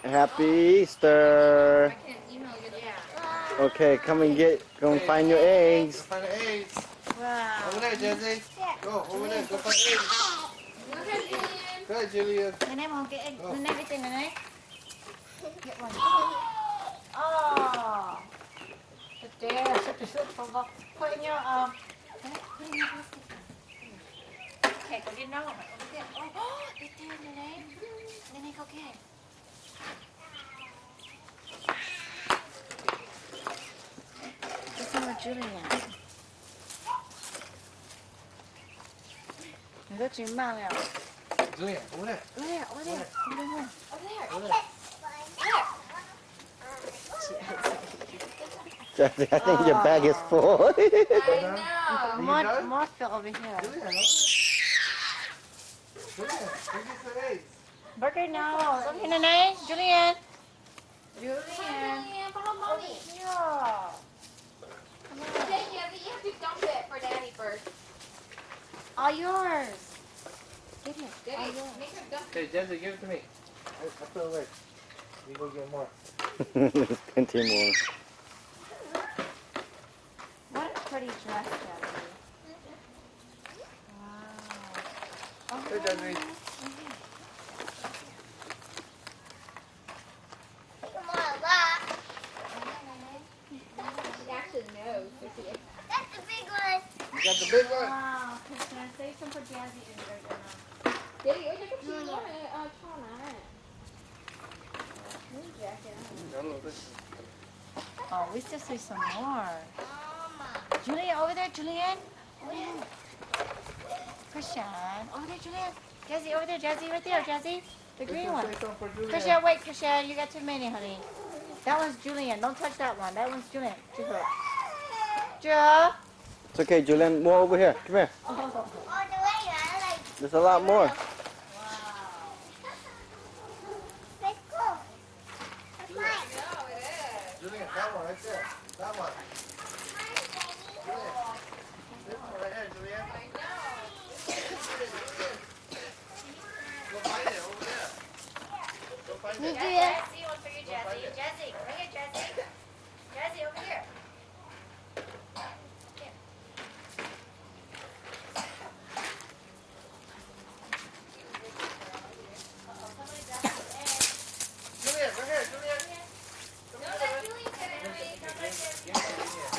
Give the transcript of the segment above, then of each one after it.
Happy Easter. Okay, come and find your eggs. Go find the eggs. Wow. Over there, Jesse. Go over there. Go find eggs. Go ahead, Julian. Nene mau get egg. Oh. Nene get Nene. Get one. Oh. Good there. Such a super. Put in your put in your plastic. Okay, go get another one. Over there. Oh, right there, Nene. Nene, go get. This one with Julian. 你都最慢了。Julian, over there. Over there, over there, over there, over there. Jesse, I think your bag is full. I know. More fill over here. Julian, over there. Julian, go get some eggs. Burger now. Over here, Nene. Julian. Julian. Follow mommy. Here. You have to dump it for Daddy first. All yours. Get it. Get All it. yours. Make her dump Okay, Jesse, give it to me. I put it away. You go get more. There's plenty more. What a pretty dress, Jesse. Wow. Oh, Hey, Jesse. She actually knows. That's the big one. You got the big one? wow. Can I save some for Jazzy and Burger Daddy, ôi chắc chị nói cho nè. Muốn jacket now? Oh, we still see some more. Julian, over there, Julian. Over there. Christian, over there, Julian. Jazzy, over there, Jazzy, right there, Jazzy. The green one. Christian, wait, Christian, you got too many, honey. That one's Julian. Don't touch that one. That one's Julian. Joe. It's okay, Julian. More over here. Come here. All the way, like. There's a lot more. Let's go. That's mine. Julian, that one right there. That one. Julian. This one right here, Julian. Go find it over there. Go find it. Jazzy, one for you, Jazzy. Jazzy, bring it, Jazzy. Jazzy, over here. Julian, right here, Julian. Come No, here, let Julian. Julie get it. Wait, don't let Jazzy. Give it to Julian.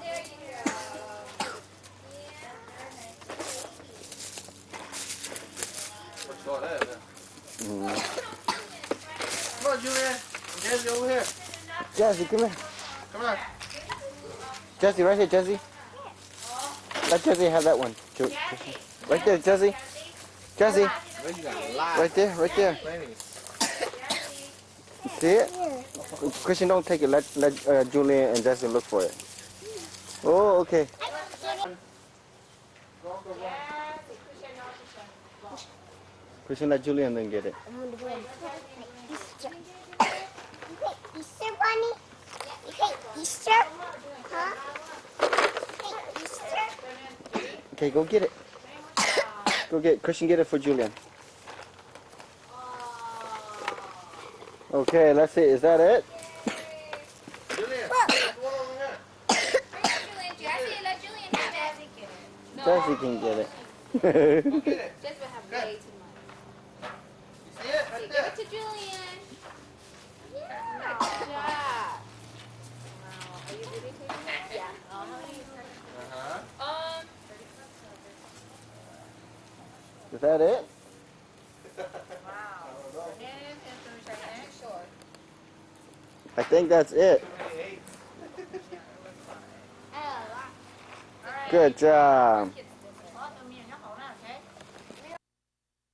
There you go. What's going on there? Mm. Come on, Julian. Jesse, over here. Jesse, come here. Come on. Jesse, right here, Jesse. Let Jesse have that one. Right there, Jesse. Jesse. Well, you got a lot. Right there, right there. Plenty. See it? Christian, don't take it. Let Julian and Jesse look for it. Oh, okay. Christian, let Julian then get it. Easter. Easter bunny? You hate Easter? Huh? You hate Easter? Okay, go get it. Go get Christian. Get it for Julian. Okay, let's see. Is that it? Julian, there's one over here. Bring it, Julian. Jazzy, let Julian have it. No. Jesse can get it. Go get it. Jazzy will have way too much. You see it? Okay, Right give there. it to Julian. Yeah. Wow. Are you ready to do that? Yeah. Uh-huh. Is that it? I think that's it. Good job.